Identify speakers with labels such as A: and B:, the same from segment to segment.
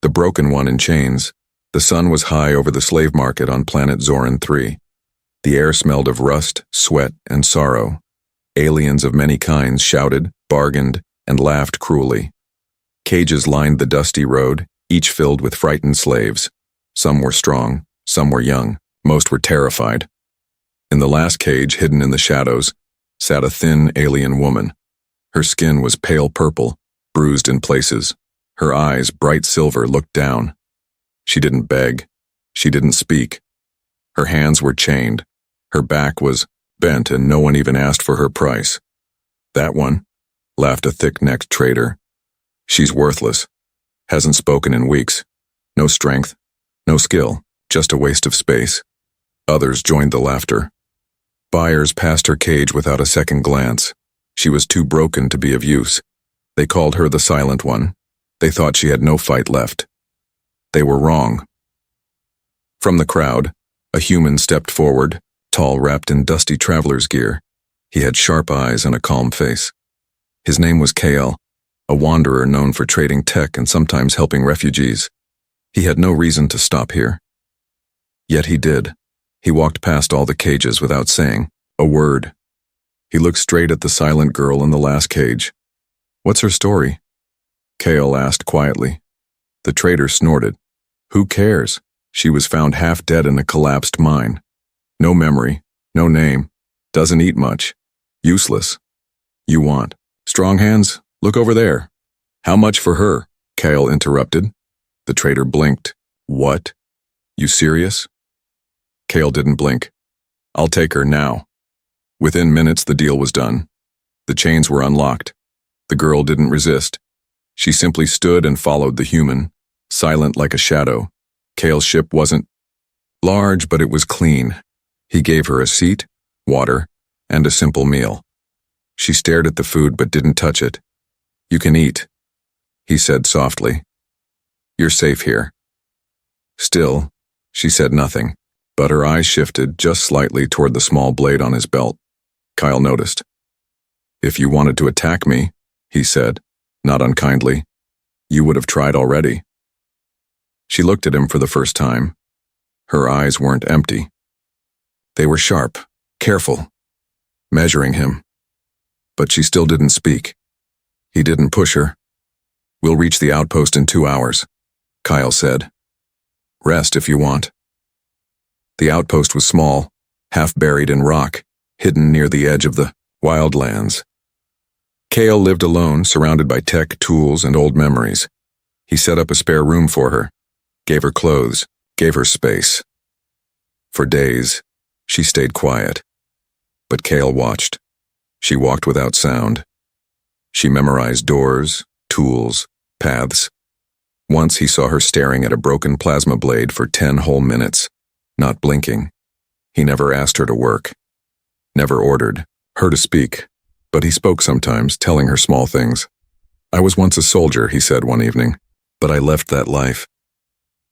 A: The broken one in chains. The sun was high over the slave market on planet Zoran 3. The air smelled of rust, sweat, and sorrow. Aliens of many kinds shouted, bargained, and laughed cruelly. Cages lined the dusty road, each filled with frightened slaves. Some were strong, some were young, most were terrified. In the last cage, hidden in the shadows, sat a thin alien woman. Her skin was pale purple, bruised in places. Her eyes, bright silver, looked down. She didn't beg. She didn't speak. Her hands were chained. Her back was bent, and no one even asked for her price. That one, laughed a thick-necked traitor. She's worthless. Hasn't spoken in weeks. No strength, no skill, just a waste of space. Others joined the laughter. Buyers passed her cage without a second glance. She was too broken to be of use. They called her the Silent One. They thought she had no fight left. They were wrong. From the crowd, a human stepped forward, tall, wrapped in dusty traveler's gear. He had sharp eyes and a calm face. His name was Kale, a wanderer known for trading tech and sometimes helping refugees. He had no reason to stop here. Yet he did. He walked past all the cages without saying a word. He looked straight at the silent girl in the last cage. "What's her story?" Kale asked quietly. The trader snorted. "Who cares? She was found half dead in a collapsed mine. No memory, no name, doesn't eat much. Useless. You want strong hands? Look over there." "How much for her?" Kale interrupted. The trader blinked. "What? You serious?" Kale didn't blink. "I'll take her now." Within minutes, the deal was done. The chains were unlocked. The girl didn't resist. She simply stood and followed the human, silent like a shadow. Kale's ship wasn't large, but it was clean. He gave her a seat, water, and a simple meal. She stared at the food but didn't touch it. "You can eat," he said softly. "You're safe here." Still, she said nothing, but her eyes shifted just slightly toward the small blade on his belt. Kyle noticed. "If you wanted to attack me," he said, not unkindly, "you would have tried already." She looked at him for the first time. Her eyes weren't empty. They were sharp, careful, measuring him. But she still didn't speak. He didn't push her. "We'll reach the outpost in 2 hours," Kyle said. "Rest if you want." The outpost was small, half buried in rock, hidden near the edge of the wildlands. Kale lived alone, surrounded by tech, tools, and old memories. He set up a spare room for her, gave her clothes, gave her space. For days, she stayed quiet. But Kale watched. She walked without sound. She memorized doors, tools, paths. Once he saw her staring at a broken plasma blade for 10 whole minutes, not blinking. He never asked her to work, never ordered her to speak, but he spoke sometimes, telling her small things. "I was once a soldier," he said one evening, "but I left that life.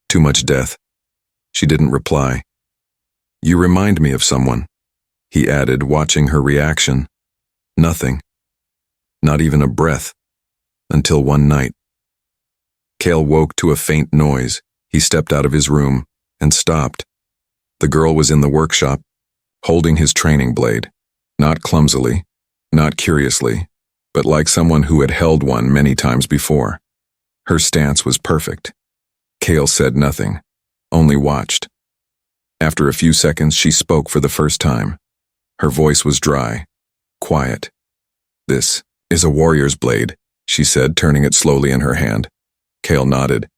A: Too much death." She didn't reply. "You remind me of someone," he added, watching her reaction. Nothing. Not even a breath. Until one night. Kale woke to a faint noise. He stepped out of his room and stopped. The girl was in the workshop, holding his training blade, not clumsily, not curiously, but like someone who had held one many times before. Her stance was perfect. Kale said nothing, only watched. After a few seconds, she spoke for the first time. Her voice was dry, quiet. "This is a warrior's blade," she said, turning it slowly in her hand. Kale nodded.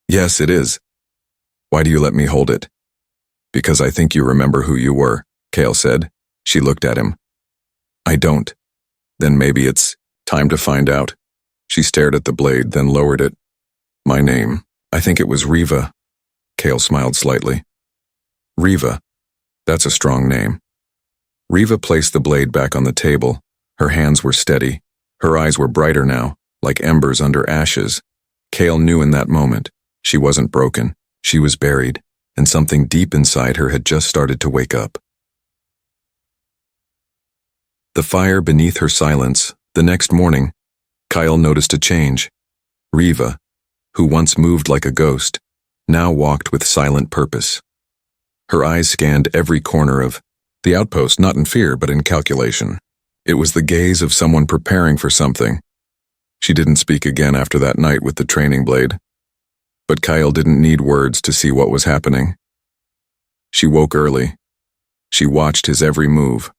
A: "Yes, it is." "Why do you let me hold it?" "Because I think you remember who you were," Kale said. She looked at him. "I don't." "Then maybe it's time to find out." She stared at the blade, then lowered it. "My name, I think it was Riva." Kale smiled slightly. "Riva, that's a strong name." Riva placed the blade back on the table. Her hands were steady. Her eyes were brighter now, like embers under ashes. Kale knew in that moment. She wasn't broken. She was buried, and something deep inside her had just started to wake up. The fire beneath her silence. The next morning, Kyle noticed a change. Riva, who once moved like a ghost, now walked with silent purpose. Her eyes scanned every corner of the outpost, not in fear, but in calculation. It was the gaze of someone preparing for something. She didn't speak again after that night with the training blade. But Kyle didn't need words to see what was happening. She woke early. She watched his every move.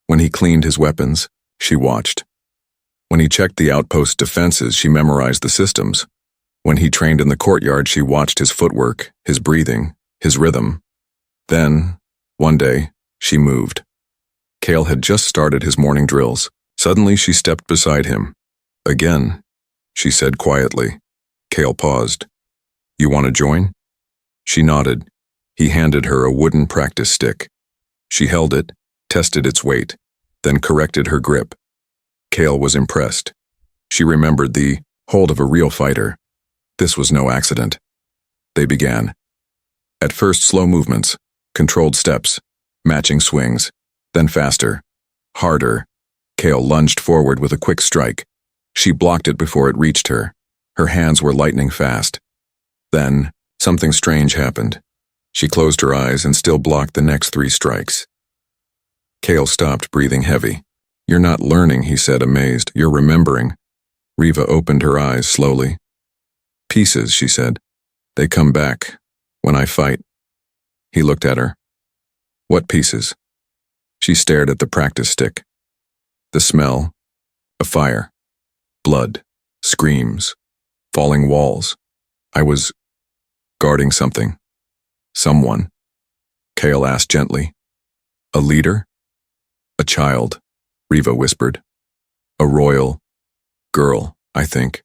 A: When he cleaned his weapons, she watched. When he checked the outpost defenses, she memorized the systems. When he trained in the courtyard, she watched his footwork, his breathing, his rhythm. Then, one day, she moved. Kale had just started his morning drills. Suddenly, she stepped beside him. Again, she said quietly. Kale paused. You want to join? She nodded. He handed her a wooden practice stick. She held it, tested its weight, then corrected her grip. Kale was impressed. She remembered the hold of a real fighter. This was no accident. They began. At first, slow movements, controlled steps, matching swings, then faster, harder. Kale lunged forward with a quick strike. She blocked it before it reached her. Her hands were lightning fast. Then, something strange happened. She closed her eyes and still blocked the next 3 strikes. Kale stopped, breathing heavy. You're not learning, he said, amazed. You're remembering. Riva opened her eyes slowly. Pieces, she said. They come back when I fight. He looked at her. What pieces? She stared at the practice stick. The smell, a fire, blood, screams, falling walls. I was guarding something. Someone. Kale asked gently. A leader? A child, Riva whispered. A royal girl, I think.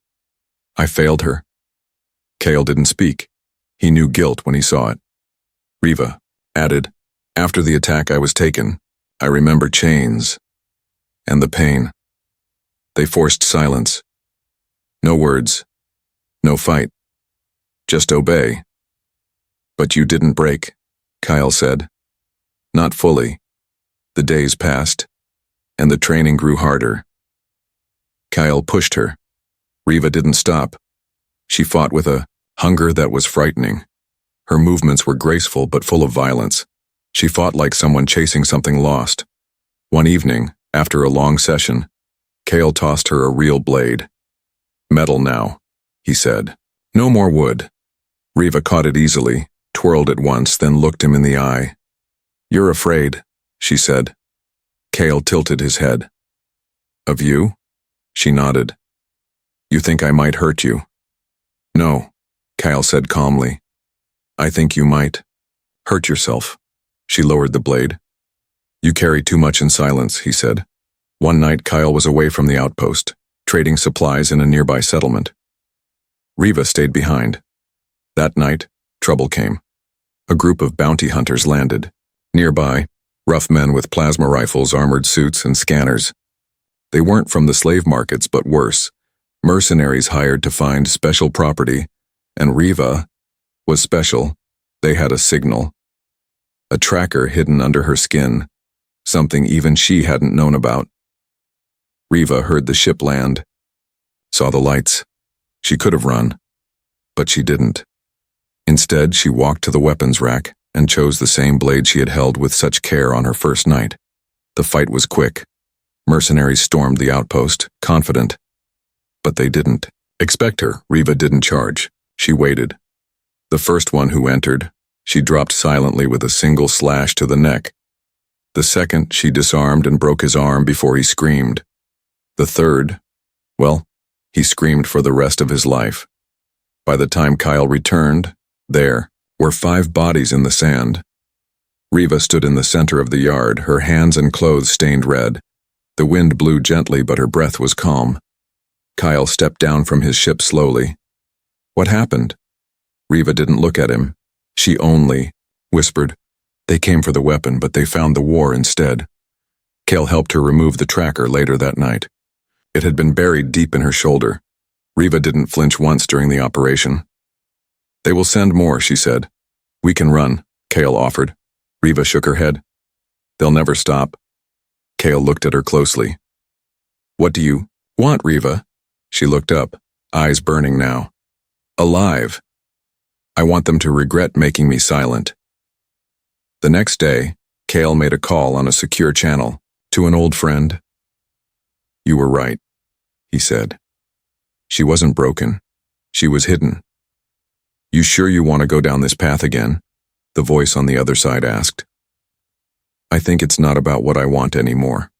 A: I failed her. Kale didn't speak. He knew guilt when he saw it. Riva added, after the attack I was taken, I remember chains and the pain. They forced silence. No words. No fight. Just obey. But you didn't break, Kyle said. Not fully. The days passed, and the training grew harder. Kyle pushed her. Riva didn't stop. She fought with a hunger that was frightening. Her movements were graceful but full of violence. She fought like someone chasing something lost. One evening, after a long session, Kale tossed her a real blade. Metal now, he said. No more wood. Riva caught it easily, twirled it once, then looked him in the eye. You're afraid, she said. Kale tilted his head. Of you? She nodded. You think I might hurt you? No, Kyle said calmly. I think you might hurt yourself. She lowered the blade. You carry too much in silence, he said. One night Kyle was away from the outpost, trading supplies in a nearby settlement. Riva stayed behind. That night, trouble came. A group of bounty hunters landed. Nearby, rough men with plasma rifles, armored suits, and scanners. They weren't from the slave markets, but worse. Mercenaries hired to find special property, and Riva was special. They had a signal. A tracker hidden under her skin, something even she hadn't known about. Riva heard the ship land, saw the lights. She could have run, but she didn't. Instead, she walked to the weapons rack and chose the same blade she had held with such care on her first night. The fight was quick. Mercenaries stormed the outpost, confident. But they didn't expect her. Riva didn't charge. She waited. The first one who entered, she dropped silently with a single slash to the neck. The second, she disarmed and broke his arm before he screamed. The third, well, he screamed for the rest of his life. By the time Kyle returned, there were 5 bodies in the sand. Riva stood in the center of the yard, her hands and clothes stained red. The wind blew gently, but her breath was calm. Kyle stepped down from his ship slowly. What happened? Riva didn't look at him. She only whispered, they came for the weapon, but they found the war instead. Kale helped her remove the tracker later that night. It had been buried deep in her shoulder. Riva didn't flinch once during the operation. They will send more, she said. We can run, Kale offered. Riva shook her head. They'll never stop. Kale looked at her closely. What do you want, Riva? She looked up, eyes burning now. Alive. I want them to regret making me silent. The next day, Cale made a call on a secure channel to an old friend. You were right, he said. She wasn't broken. She was hidden. You sure you want to go down this path again? The voice on the other side asked. I think it's not about what I want anymore,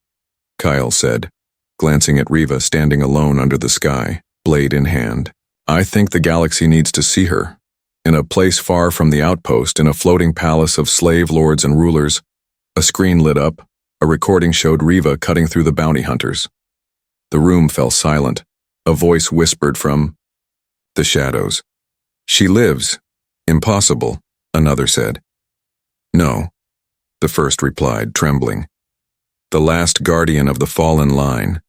A: Kyle said, glancing at Riva standing alone under the sky, blade in hand. I think the galaxy needs to see her. In a place far from the outpost, in a floating palace of slave lords and rulers, a screen lit up. A recording showed Riva cutting through the bounty hunters. The room fell silent. A voice whispered from the shadows. She lives. Impossible, another said. No, the first replied, trembling. The last guardian of the fallen line.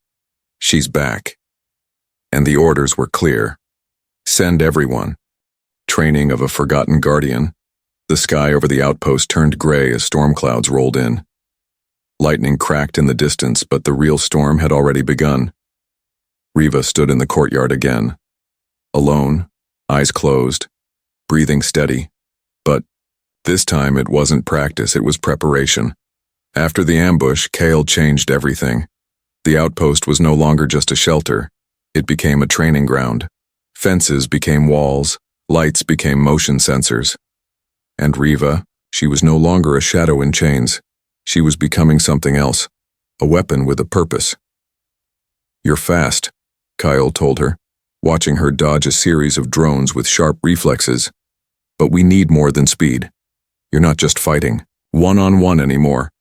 A: She's back. And the orders were clear. Send everyone. Training of a forgotten guardian. The sky over the outpost turned gray as storm clouds rolled in. Lightning cracked in the distance, but the real storm had already begun. Riva stood in the courtyard again. Alone, eyes closed, breathing steady. But this time it wasn't practice, it was preparation. After the ambush, Cale changed everything. The outpost was no longer just a shelter. It became a training ground. Fences became walls, lights became motion sensors. And Riva, she was no longer a shadow in chains. She was becoming something else, a weapon with a purpose. You're fast, Kyle told her, watching her dodge a series of drones with sharp reflexes. But we need more than speed. You're not just fighting, one-on-one anymore.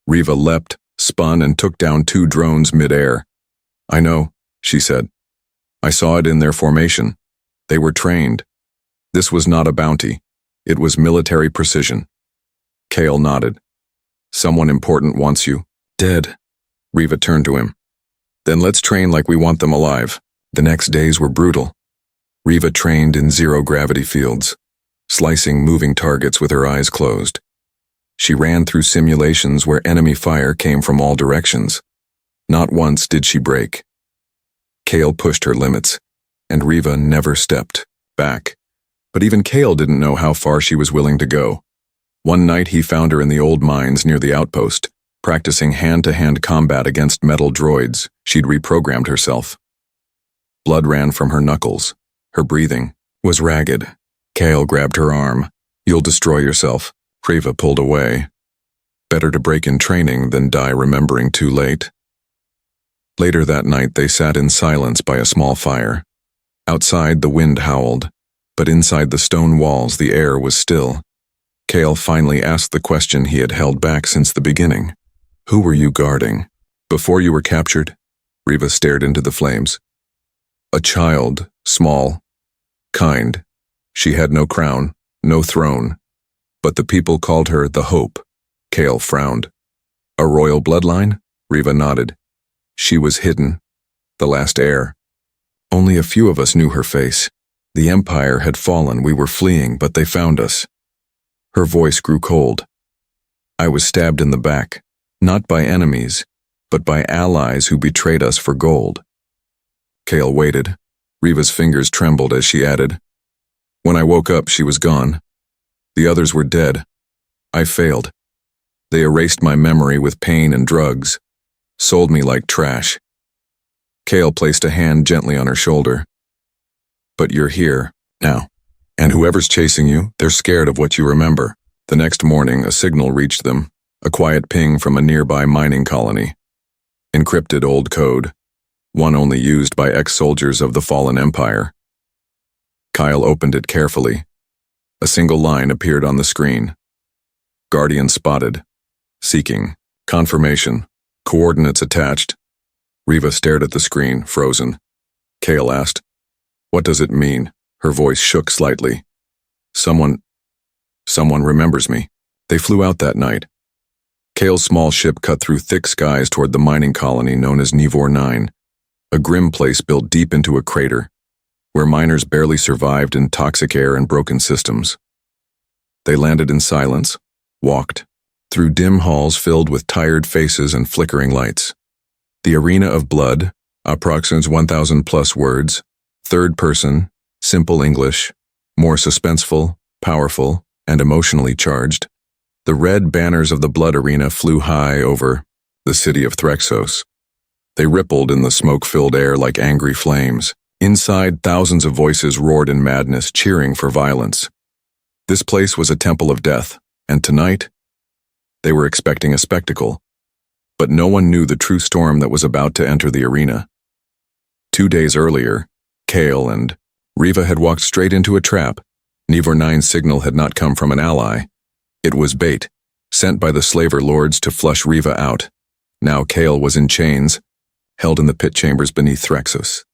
A: Riva leapt, spun, and took down 2 drones mid-air. I know, she said. I saw it in their formation. They were trained. This was not a bounty. It was military precision. Cale nodded. Someone important wants you. Dead. Riva turned to him. Then let's train like we want them alive. The next days were brutal. Riva trained in zero-gravity fields, slicing moving targets with her eyes closed. She ran through simulations where enemy fire came from all directions. Not once did she break. Cale pushed her limits, and Riva never stepped back. But even Cale didn't know how far she was willing to go. One night he found her in the old mines near the outpost, practicing hand-to-hand combat against metal droids. She'd reprogrammed herself. Blood ran from her knuckles. Her breathing was ragged. Cale grabbed her arm. You'll destroy yourself. Riva pulled away. Better to break in training than die remembering too late. Later that night they sat in silence by a small fire. Outside the wind howled, but inside the stone walls the air was still. Cale finally asked the question he had held back since the beginning. Who were you guarding? Before you were captured? Riva stared into the flames. A child, small, kind. She had no crown, no throne. But the people called her the Hope. Cale frowned. A royal bloodline? Riva nodded. She was hidden. The last heir. Only a few of us knew her face. The Empire had fallen, we were fleeing, but they found us. Her voice grew cold. I was stabbed in the back, not by enemies, but by allies who betrayed us for gold. Cale waited. Riva's fingers trembled as she added, When I woke up, she was gone. The others were dead. I failed. They erased my memory with pain and drugs, sold me like trash. Cale placed a hand gently on her shoulder. But you're here, now. And whoever's chasing you, they're scared of what you remember. The next morning, a signal reached them, a quiet ping from a nearby mining colony. Encrypted old code, one only used by ex-soldiers of the fallen empire. Kyle opened it carefully. A single line appeared on the screen. Guardian spotted. Seeking. Confirmation. Coordinates attached. Riva stared at the screen, frozen. Cale asked, What does it mean? Her voice shook slightly. Someone remembers me. They flew out that night. Cale's small ship cut through thick skies toward the mining colony known as Nivor 9, a grim place built deep into a crater, where miners barely survived in toxic air and broken systems. They landed in silence, walked, through dim halls filled with tired faces and flickering lights. The arena of blood, approximates 1,000 plus words, third person, Simple English, more suspenseful, powerful, and emotionally charged. The red banners of the blood arena flew high over the city of Threxos. They rippled in the smoke-filled air like angry flames. Inside, thousands of voices roared in madness, cheering for violence. This place was a temple of death, and tonight, they were expecting a spectacle. But no one knew the true storm that was about to enter the arena. 2 days earlier, Kale and Riva had walked straight into a trap. Nivor 9's signal had not come from an ally. It was bait, sent by the slaver lords to flush Riva out. Now Kale was in chains, held in the pit chambers beneath Threxos.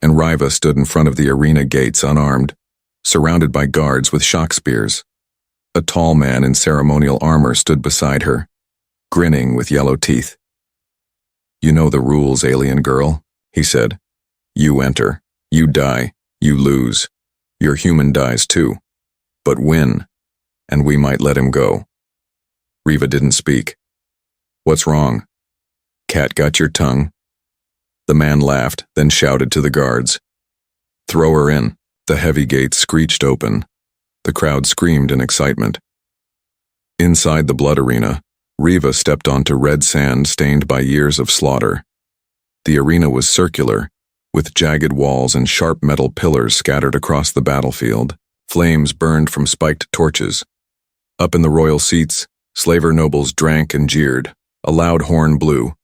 A: And Riva stood in front of the arena gates unarmed, surrounded by guards with shock spears. A tall man in ceremonial armor stood beside her, grinning with yellow teeth. "You know the rules, alien girl," he said. "You enter, you die, you lose. Your human dies too, but win, and we might let him go." Riva didn't speak. "What's wrong? Cat got your tongue?" The man laughed, then shouted to the guards. "Throw her in." The heavy gates screeched open. The crowd screamed in excitement. Inside the blood arena, Riva stepped onto red sand stained by years of slaughter. The arena was circular, with jagged walls and sharp metal pillars scattered across the battlefield. Flames burned from spiked torches. Up in the royal seats, slaver nobles drank and jeered. A loud horn blew.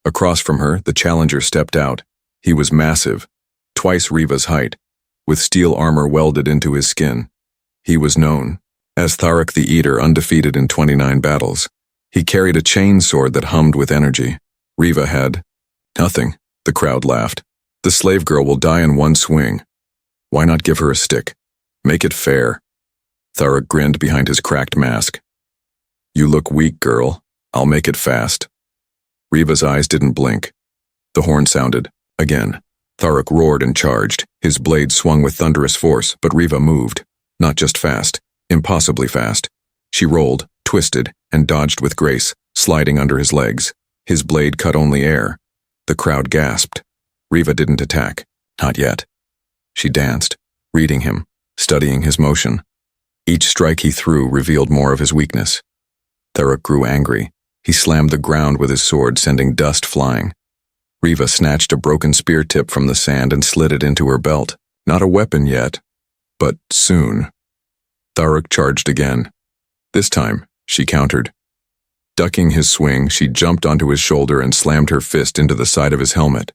A: Across from her, the challenger stepped out. He was massive, twice Riva's height, with steel armor welded into his skin. He was known as Tharok the Eater, undefeated in 29 battles. He carried a chain sword that hummed with energy. Riva had nothing. The crowd laughed. "The slave girl will die in one swing. Why not give her a stick? Make it fair." Tharok grinned behind his cracked mask. "You look weak, girl. I'll make it fast." Riva's eyes didn't blink. The horn sounded. Again. Tharok roared and charged. His blade swung with thunderous force, but Riva moved. Not just fast, impossibly fast. She rolled, twisted, and dodged with grace, sliding under his legs. His blade cut only air. The crowd gasped. Riva didn't attack. Not yet. She danced, reading him, studying his motion. Each strike he threw revealed more of his weakness. Tharok grew angry. He slammed the ground with his sword, sending dust flying. Riva snatched a broken spear tip from the sand and slid it into her belt. Not a weapon yet, but soon. Tharok charged again. This time, she countered. Ducking his swing, she jumped onto his shoulder and slammed her fist into the side of his helmet.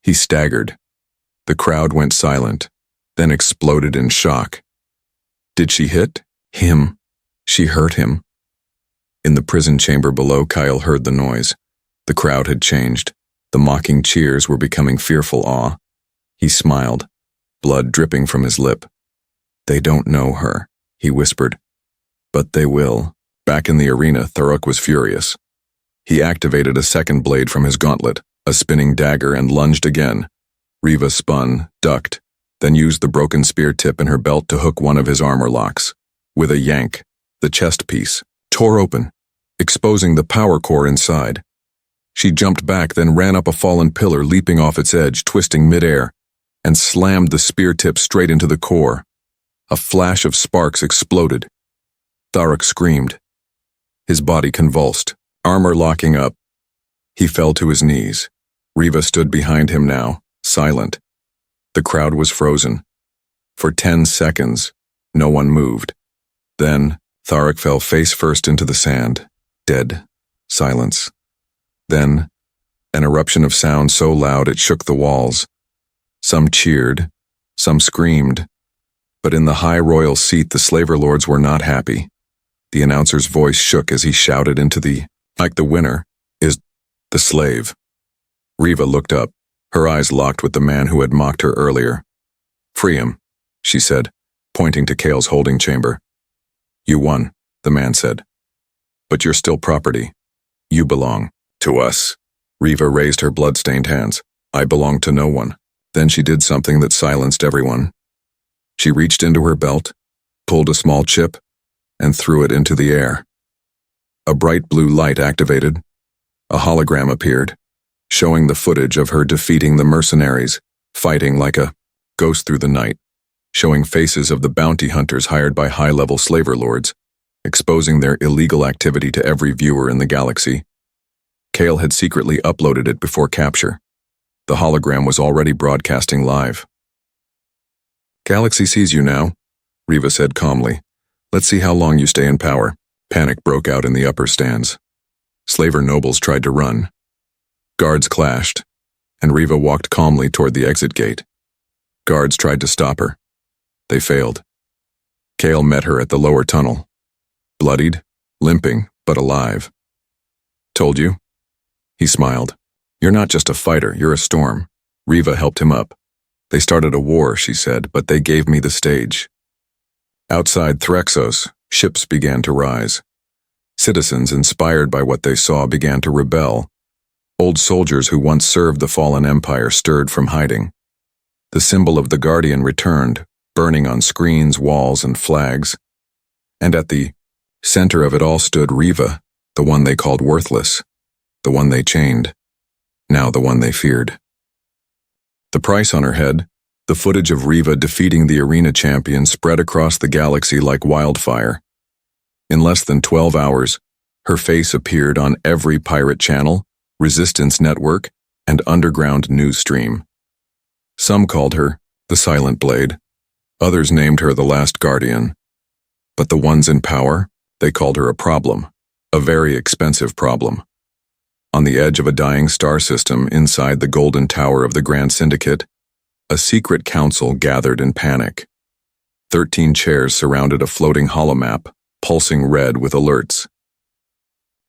A: He staggered. The crowd went silent, then exploded in shock. Did she hit him? She hurt him. In the prison chamber below, Kyle heard the noise. The crowd had changed. The mocking cheers were becoming fearful awe. He smiled, blood dripping from his lip. "They don't know her," he whispered. "But they will." Back in the arena, Tharok was furious. He activated a second blade from his gauntlet, a spinning dagger, and lunged again. Riva spun, ducked, then used the broken spear tip in her belt to hook one of his armor locks. With a yank, the chest piece tore open, exposing the power core inside. She jumped back, then ran up a fallen pillar, leaping off its edge, twisting midair, and slammed the spear tip straight into the core. A flash of sparks exploded. Tharok screamed. His body convulsed, armor locking up. He fell to his knees. Riva stood behind him now, silent. The crowd was frozen. For 10 seconds, no one moved. Then, Tharok fell face first into the sand. Dead. Silence. Then, an eruption of sound so loud it shook the walls. Some cheered, some screamed. But in the high royal seat, the slaver lords were not happy. The announcer's voice shook as he shouted into the winner is the slave. Riva looked up, her eyes locked with the man who had mocked her earlier. "Free him," she said, pointing to Kale's holding chamber. "You won," the man said. "But you're still property. You belong to us." Riva raised her blood-stained hands. "I belong to no one." Then she did something that silenced everyone. She reached into her belt, pulled a small chip, and threw it into the air. A bright blue light activated. A hologram appeared, showing the footage of her defeating the mercenaries, fighting like a ghost through the night. showing faces of the bounty hunters hired by high-level slaver lords, exposing their illegal activity to every viewer in the galaxy. Kale had secretly uploaded it before capture. The hologram was already broadcasting live. "Galaxy sees you now," Riva said calmly. "Let's see how long you stay in power." Panic broke out in the upper stands. Slaver nobles tried to run. Guards clashed, and Riva walked calmly toward the exit gate. Guards tried to stop her. They failed. Kale met her at the lower tunnel. Bloodied, limping, but alive. "Told you?" He smiled. "You're not just a fighter, you're a storm." Riva helped him up. "They started a war," she said, "but they gave me the stage." Outside Threxos, ships began to rise. Citizens, inspired by what they saw, began to rebel. Old soldiers who once served the fallen empire stirred from hiding. The symbol of the Guardian returned, burning on screens, walls, and flags. And at the center of it all stood Riva, the one they called worthless, the one they chained, now the one they feared. The price on her head, the footage of Riva defeating the arena champion, spread across the galaxy like wildfire. In less than 12 hours, her face appeared on every pirate channel, resistance network, and underground news stream. Some called her the Silent Blade. Others named her the Last Guardian. But the ones in power, they called her a problem, a very expensive problem. On the edge of a dying star system inside the Golden Tower of the Grand Syndicate, a secret council gathered in panic. 13 chairs surrounded a floating holomap, pulsing red with alerts.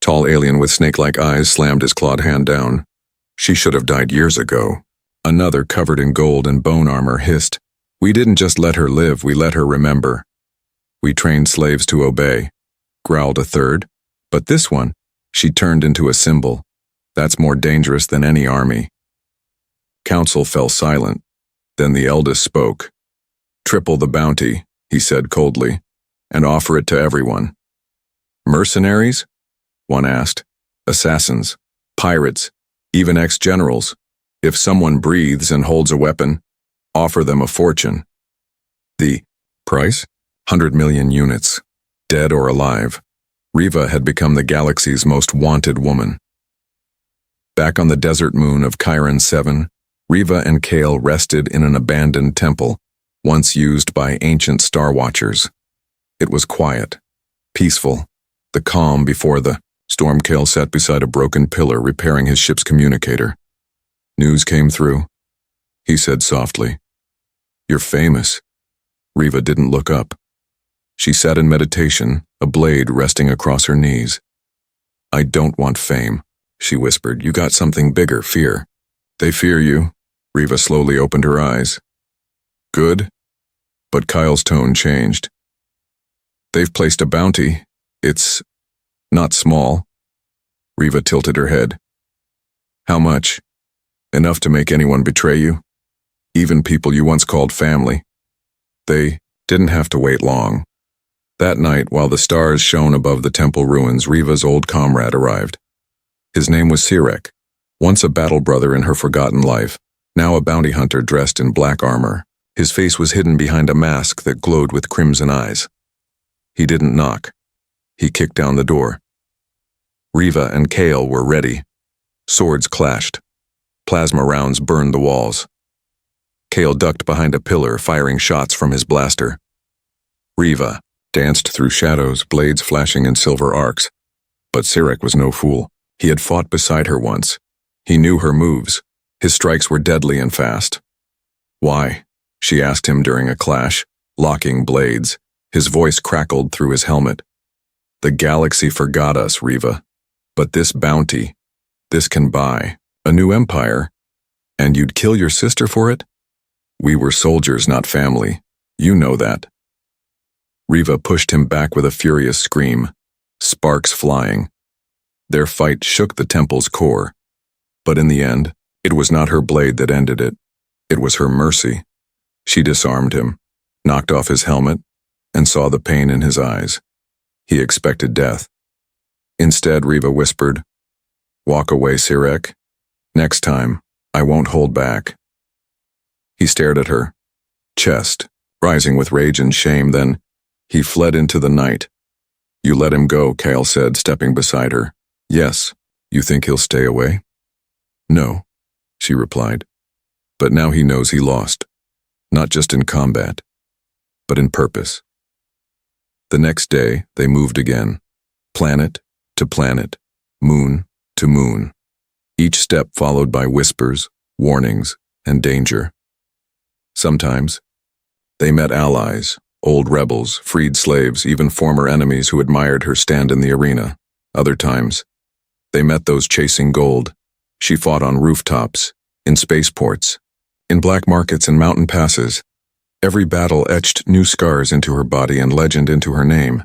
A: Tall alien with snake-like eyes slammed his clawed hand down. "She should have died years ago." Another, covered in gold and bone armor, hissed, "We didn't just let her live, we let her remember." "We trained slaves to obey," growled a third. "But this one, she turned into a symbol. That's more dangerous than any army." Council fell silent. Then the eldest spoke. "Triple the bounty," he said coldly, "and offer it to everyone." "Mercenaries?" one asked. "Assassins, pirates, even ex-generals. If someone breathes and holds a weapon, offer them a fortune." The price? 100 million units, dead or alive. Riva had become the galaxy's most wanted woman. Back on the desert moon of Chiron 7, Riva and Kale rested in an abandoned temple, once used by ancient Star Watchers. It was quiet, peaceful, the calm before the storm. Kale sat beside a broken pillar repairing his ship's communicator. "News came through," he said softly. "You're famous." Riva didn't look up. She sat in meditation, a blade resting across her knees. "I don't want fame," she whispered. "You got something bigger, fear." "They fear you." Riva slowly opened her eyes. "Good?" But Kyle's tone changed. "They've placed a bounty. It's not small." Riva tilted her head. "How much?" "Enough to make anyone betray you. Even people you once called family." They didn't have to wait long. That night, while the stars shone above the temple ruins, Riva's old comrade arrived. His name was Sirek, once a battle brother in her forgotten life, now a bounty hunter dressed in black armor. His face was hidden behind a mask that glowed with crimson eyes. He didn't knock. He kicked down the door. Riva and Kale were ready. Swords clashed. Plasma rounds burned the walls. Kale ducked behind a pillar, firing shots from his blaster. Riva danced through shadows, blades flashing in silver arcs. But Sirek was no fool. He had fought beside her once. He knew her moves. His strikes were deadly and fast. "Why?" she asked him during a clash, locking blades. His voice crackled through his helmet. "The galaxy forgot us, Riva. But this bounty, this can buy a new empire. And you'd kill your sister for it? We were soldiers, not family. You know that." Riva pushed him back with a furious scream, sparks flying. Their fight shook the temple's core. But in the end, it was not her blade that ended it. It was her mercy. She disarmed him, knocked off his helmet, and saw the pain in his eyes. He expected death. Instead, Riva whispered, "Walk away, Sirek. Next time, I won't hold back." He stared at her, chest, rising with rage and shame. Then he fled into the night. You let him go, Kale said, stepping beside her. Yes. You think he'll stay away? No, she replied. But now he knows he lost, not just in combat, but in purpose. The next day, they moved again, planet to planet, moon to moon, each step followed by whispers, warnings, and danger. Sometimes, they met allies, old rebels, freed slaves, even former enemies who admired her stand in the arena. Other times, they met those chasing gold. She fought on rooftops, in spaceports, in black markets and mountain passes. Every battle etched new scars into her body and legend into her name.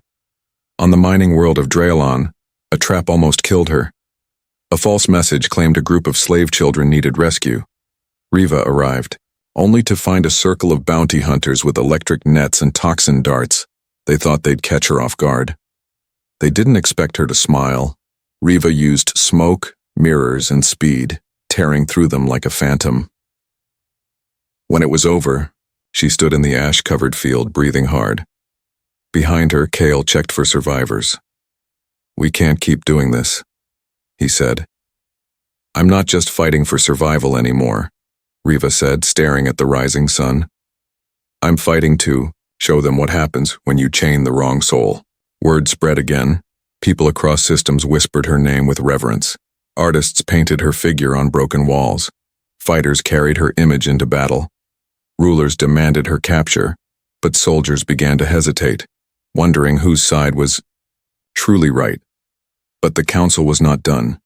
A: On the mining world of Draelon, a trap almost killed her. A false message claimed a group of slave children needed rescue. Riva arrived, only to find a circle of bounty hunters with electric nets and toxin darts. They thought they'd catch her off guard. They didn't expect her to smile. Riva used smoke, mirrors, and speed, tearing through them like a phantom. When it was over, she stood in the ash-covered field, breathing hard. Behind her, Kale checked for survivors. We can't keep doing this, he said. I'm not just fighting for survival anymore, Riva said, staring at the rising sun. I'm fighting to show them what happens when you chain the wrong soul. Word spread again. People across systems whispered her name with reverence. Artists painted her figure on broken walls. Fighters carried her image into battle. Rulers demanded her capture, but soldiers began to hesitate, wondering whose side was truly right. But the council was not done.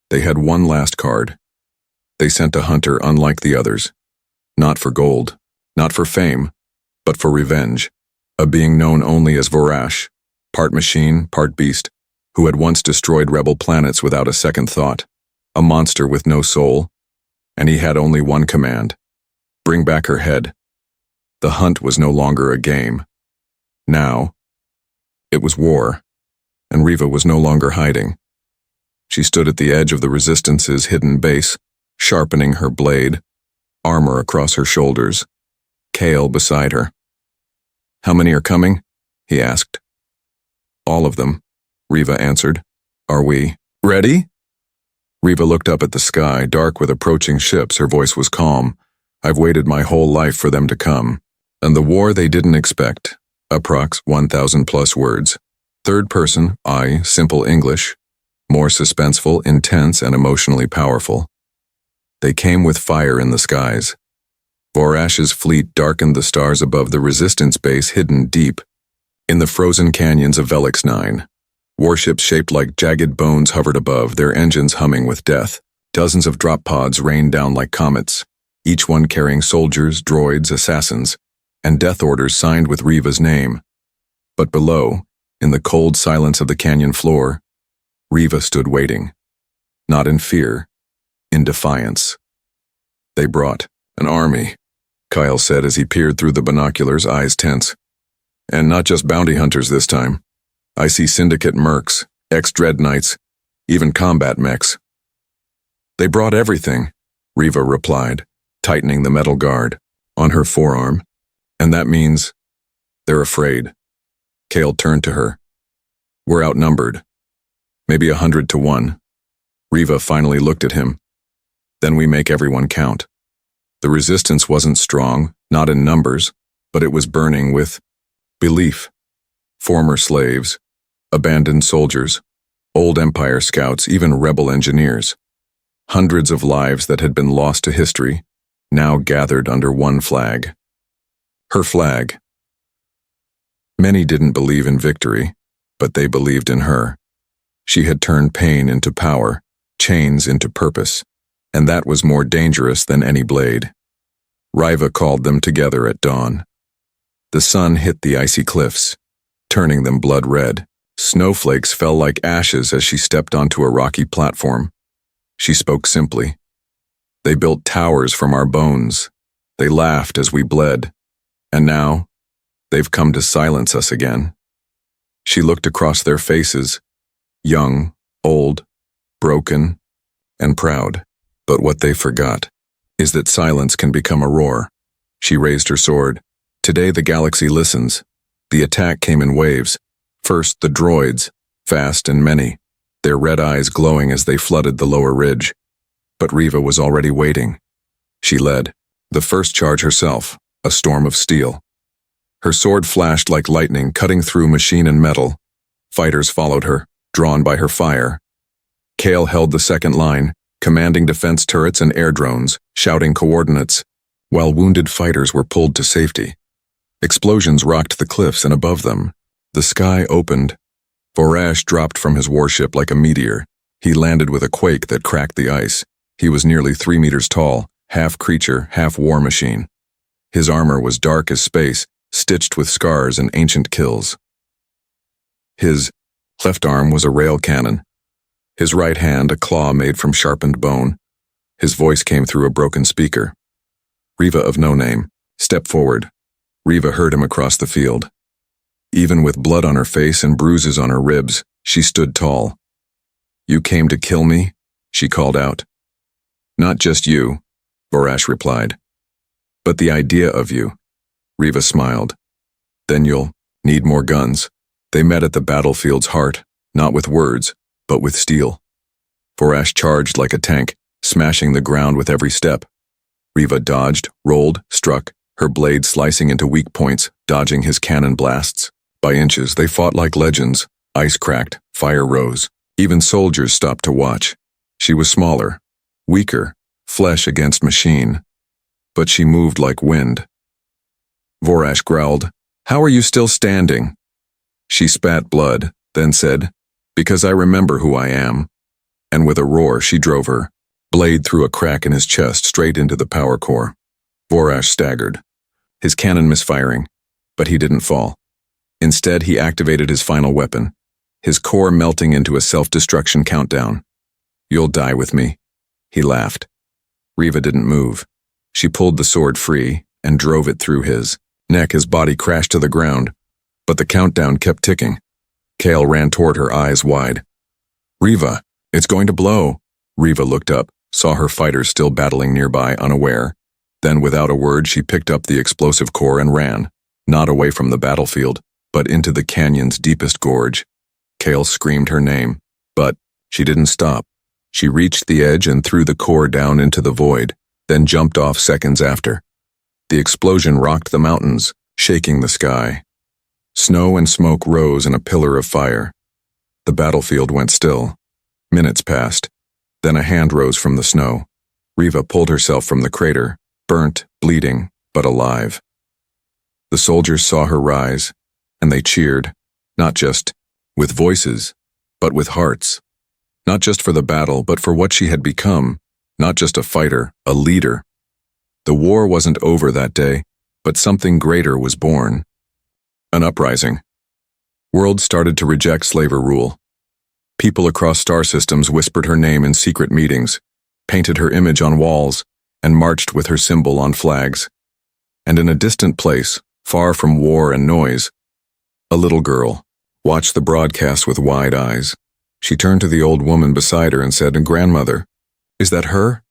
A: They had one last card. They sent a hunter unlike the others. Not for gold, not for fame, but for revenge. A being known only as Vorash, part machine, part beast, who had once destroyed rebel planets without a second thought. A monster with no soul, and he had only one command: bring back her head. The hunt was no longer a game. Now, it was war, and Riva was no longer hiding. She stood at the edge of the Resistance's hidden base, sharpening her blade, armor across her shoulders, Kale beside her. How many are coming? He asked. All of them, Riva answered. Are we ready? Riva looked up at the sky, dark with approaching ships. Her voice was calm. I've waited my whole life for them to come. And the war they didn't expect. Approx 1,000 plus words. Third person, I, simple English. More suspenseful, intense, and emotionally powerful. They came with fire in the skies. Vorash's fleet darkened the stars above the Resistance base hidden deep in the frozen canyons of Velix 9. Warships shaped like jagged bones hovered above, their engines humming with death. Dozens of drop pods rained down like comets, each one carrying soldiers, droids, assassins, and death orders signed with Riva's name. But below, in the cold silence of the canyon floor, Riva stood waiting. Not in fear, in defiance. They brought an army, Kyle said as he peered through the binoculars, eyes tense. And not just bounty hunters this time. I see syndicate mercs, ex-dread knights, even combat mechs. They brought everything, Riva replied, tightening the metal guard on her forearm. And that means they're afraid. Kale turned to her. We're outnumbered. Maybe 100 to 1. Riva finally looked at him. Then we make everyone count. The resistance wasn't strong, not in numbers, but it was burning with belief. Former slaves, abandoned soldiers, old Empire scouts, even rebel engineers. Hundreds of lives that had been lost to history, now gathered under one flag. Her flag. Many didn't believe in victory, but they believed in her. She had turned pain into power, chains into purpose, and that was more dangerous than any blade. Riva called them together at dawn. The sun hit the icy cliffs, turning them blood red. Snowflakes fell like ashes as she stepped onto a rocky platform. She spoke simply. They built towers from our bones. They laughed as we bled. And now, they've come to silence us again. She looked across their faces, young, old, broken, and proud. But what they forgot is that silence can become a roar. She raised her sword. Today the galaxy listens. The attack came in waves. First, the droids, fast and many, their red eyes glowing as they flooded the lower ridge. But Riva was already waiting. She led. The first charge herself, a storm of steel. Her sword flashed like lightning, cutting through machine and metal. Fighters followed her, drawn by her fire. Kale held the second line, commanding defense turrets and air drones, shouting coordinates, while wounded fighters were pulled to safety. Explosions rocked the cliffs and above them. The sky opened. Vorash dropped from his warship like a meteor. He landed with a quake that cracked the ice. He was nearly 3 meters tall, half creature, half war machine. His armor was dark as space, stitched with scars and ancient kills. His left arm was a rail cannon. His right hand a claw made from sharpened bone. His voice came through a broken speaker. Riva of no name, step forward. Riva heard him across the field. Even with blood on her face and bruises on her ribs, she stood tall. You came to kill me? She called out. Not just you, Vorash replied. But the idea of you. Riva smiled. Then you'll need more guns. They met at the battlefield's heart, not with words, but with steel. Vorash charged like a tank, smashing the ground with every step. Riva dodged, rolled, struck, her blade slicing into weak points, dodging his cannon blasts. By inches, they fought like legends. Ice cracked, fire rose. Even soldiers stopped to watch. She was smaller, weaker, flesh against machine. But she moved like wind. Vorash growled, "How are you still standing?" She spat blood, then said, "Because I remember who I am." And with a roar, she drove her blade through a crack in his chest straight into the power core. Vorash staggered, his cannon misfiring, but he didn't fall. Instead, he activated his final weapon, his core melting into a self-destruction countdown. "You'll die with me," he laughed. Riva didn't move. She pulled the sword free and drove it through his neck. His body crashed to the ground, but the countdown kept ticking. Kale ran toward her, eyes wide. "Riva, it's going to blow." Riva looked up, saw her fighters still battling nearby, unaware. Then, without a word, she picked up the explosive core and ran, not away from the battlefield, but into the canyon's deepest gorge. Kale screamed her name, but she didn't stop. She reached the edge and threw the core down into the void, then jumped off seconds after. The explosion rocked the mountains, shaking the sky. Snow and smoke rose in a pillar of fire. The battlefield went still. Minutes passed. Then a hand rose from the snow. Riva pulled herself from the crater, burnt, bleeding, but alive. The soldiers saw her rise, and they cheered, not just with voices, but with hearts. Not just for the battle, but for what she had become, not just a fighter, a leader. The war wasn't over that day, but something greater was born. An uprising. Worlds started to reject slaver rule. People across star systems whispered her name in secret meetings, painted her image on walls, and marched with her symbol on flags. And in a distant place, far from war and noise, a little girl watched the broadcast with wide eyes. She turned to the old woman beside her and said, "Grandmother, is that her?"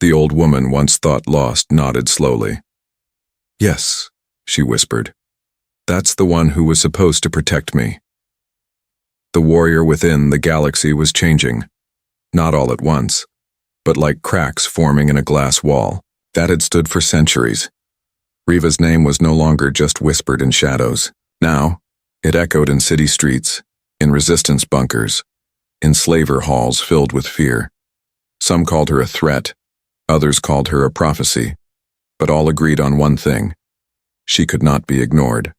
A: The old woman, once thought lost, nodded slowly. "Yes," she whispered. "That's the one who was supposed to protect me." The warrior within the galaxy was changing, not all at once, but like cracks forming in a glass wall that had stood for centuries. Riva's name was no longer just whispered in shadows. Now, it echoed in city streets, in resistance bunkers, in slaver halls filled with fear. Some called her a threat, others called her a prophecy, but all agreed on one thing: she could not be ignored.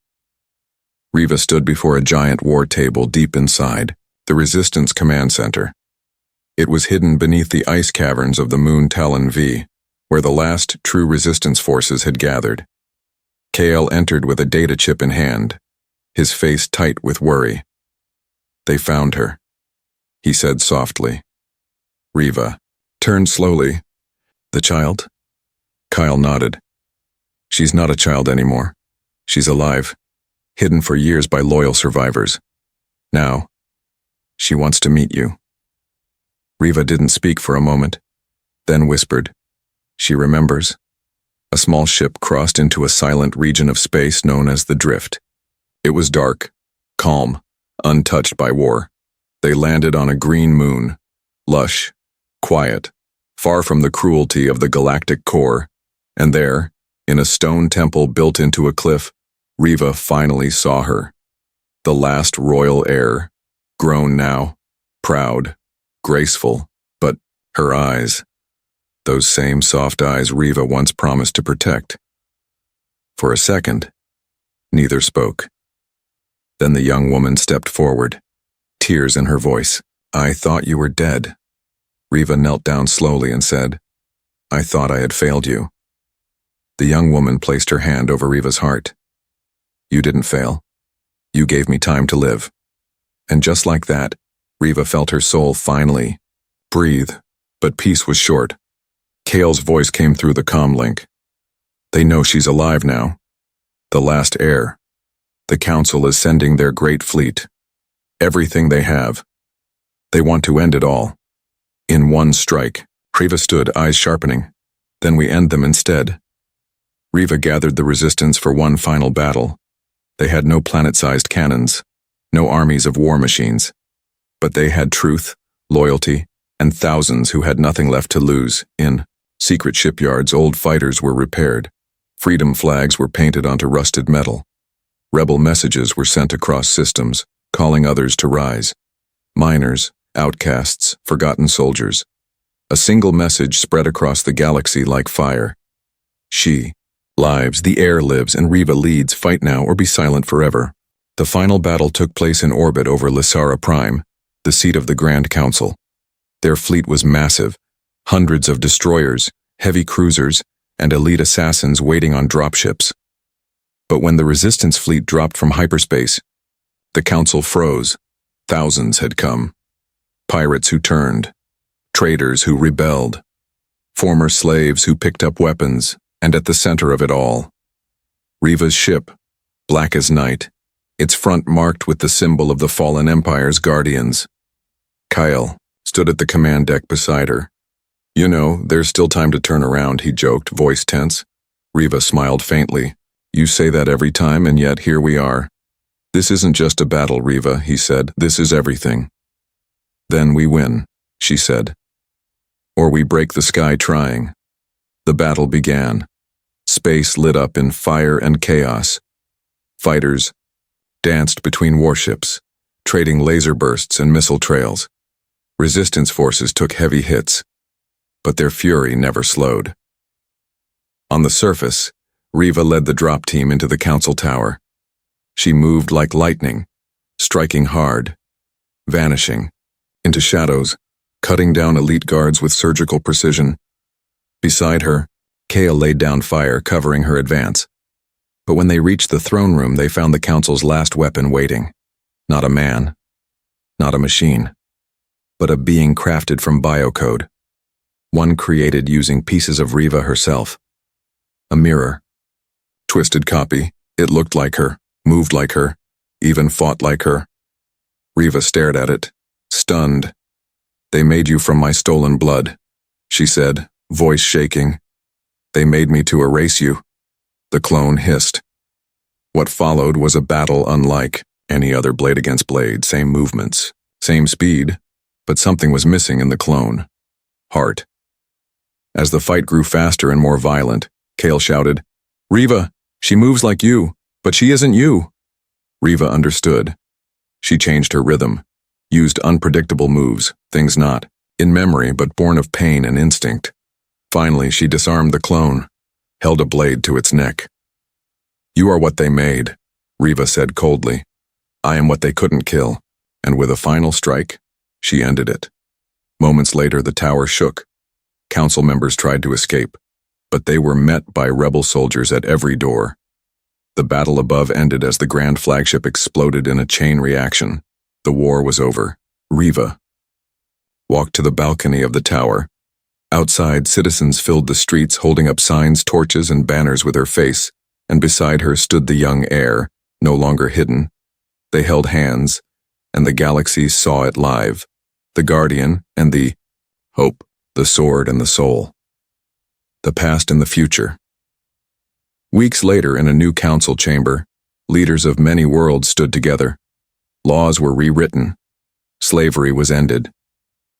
A: Riva stood before a giant war table deep inside, the Resistance Command Center. It was hidden beneath the ice caverns of the moon Talon V, where the last true resistance forces had gathered. Kale entered with a data chip in hand, his face tight with worry. "They found her," he said softly. Riva turned slowly. "The child?" Kyle nodded. "She's not a child anymore. She's alive, hidden for years by loyal survivors. Now, she wants to meet you." Riva didn't speak for a moment, then whispered, "She remembers." A small ship crossed into a silent region of space known as the Drift. It was dark, calm, untouched by war. They landed on a green moon, lush, quiet, far from the cruelty of the galactic core, and there, in a stone temple built into a cliff, Riva finally saw her. The last royal heir, grown now, proud, graceful, but her eyes, those same soft eyes Riva once promised to protect. For a second, neither spoke. Then the young woman stepped forward, tears in her voice. "I thought you were dead." Riva knelt down slowly and said, "I thought I had failed you." The young woman placed her hand over Riva's heart. "You didn't fail. You gave me time to live." And just like that, Riva felt her soul finally breathe, but peace was short. Kale's voice came through the comm link. "They know she's alive now. The last heir. The council is sending their great fleet. Everything they have. They want to end it all. In one strike." Riva stood, eyes sharpening. "Then we end them instead." Riva gathered the resistance for one final battle. They had no planet-sized cannons, no armies of war machines. But they had truth, loyalty, and thousands who had nothing left to lose. In secret shipyards, old fighters were repaired. Freedom flags were painted onto rusted metal. Rebel messages were sent across systems, calling others to rise. Miners, outcasts, forgotten soldiers. A single message spread across the galaxy like fire. She lives, the heir lives, and Riva leads. Fight now or be silent forever. The final battle took place in orbit over Lysara Prime, the seat of the Grand Council. Their fleet was massive, hundreds of destroyers, heavy cruisers, and elite assassins waiting on dropships. But when the Resistance fleet dropped from hyperspace, the Council froze. Thousands had come. Pirates who turned, traitors who rebelled, former slaves who picked up weapons, and at the center of it all, Riva's ship, black as night, its front marked with the symbol of the fallen empire's guardians. Kyle stood at the command deck beside her. "You know, there's still time to turn around," he joked, voice tense. Riva smiled faintly. "You say that every time, and yet here we are." "This isn't just a battle, Riva," he said. "This is everything." "Then we win," she said. "Or we break the sky trying." The battle began. Space lit up in fire and chaos. Fighters danced between warships, trading laser bursts and missile trails. Resistance forces took heavy hits, but their fury never slowed. On the surface, Riva led the drop team into the council tower. She moved like lightning, striking hard, vanishing, into shadows, cutting down elite guards with surgical precision. Beside her, Kale laid down fire, covering her advance. But when they reached the throne room, they found the council's last weapon waiting. Not a man, not a machine, but a being crafted from biocode. One created using pieces of Riva herself. A mirror. Twisted copy. It looked like her, moved like her, even fought like her. Riva stared at it, stunned. "They made you from my stolen blood," she said, voice shaking. "They made me to erase you." The clone hissed. What followed was a battle unlike any other blade against blade, same movements, same speed, but something was missing in the clone. Heart. As the fight grew faster and more violent, Kale shouted, "Riva, she moves like you, but she isn't you." Riva understood. She changed her rhythm, used unpredictable moves, things not in memory but born of pain and instinct. Finally, she disarmed the clone, held a blade to its neck. "You are what they made," Riva said coldly. "I am what they couldn't kill," and with a final strike, she ended it. Moments later, the tower shook. Council members tried to escape, but they were met by rebel soldiers at every door. The battle above ended as the grand flagship exploded in a chain reaction. The war was over. Riva walked to the balcony of the tower. Outside, citizens filled the streets holding up signs, torches, and banners with her face, and beside her stood the young heir, no longer hidden. They held hands, and the galaxy saw it live. The guardian and the hope, the sword and the soul. The past and the future. Weeks later, in a new council chamber, leaders of many worlds stood together. Laws were rewritten. Slavery was ended.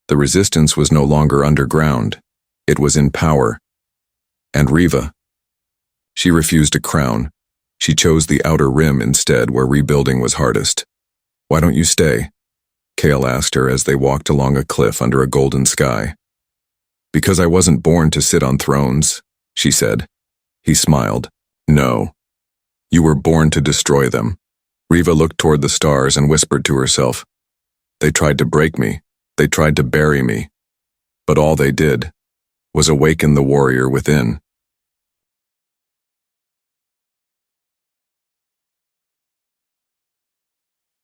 A: The resistance was no longer underground. It was in power. And Riva? She refused a crown. She chose the outer rim instead, where rebuilding was hardest. "Why don't you stay?" Kale asked her as they walked along a cliff under a golden sky. "Because I wasn't born to sit on thrones," she said. He smiled. "No. You were born to destroy them." Riva looked toward the stars and whispered to herself, "They tried to break me. They tried to bury me. But all they did was awaken the warrior within."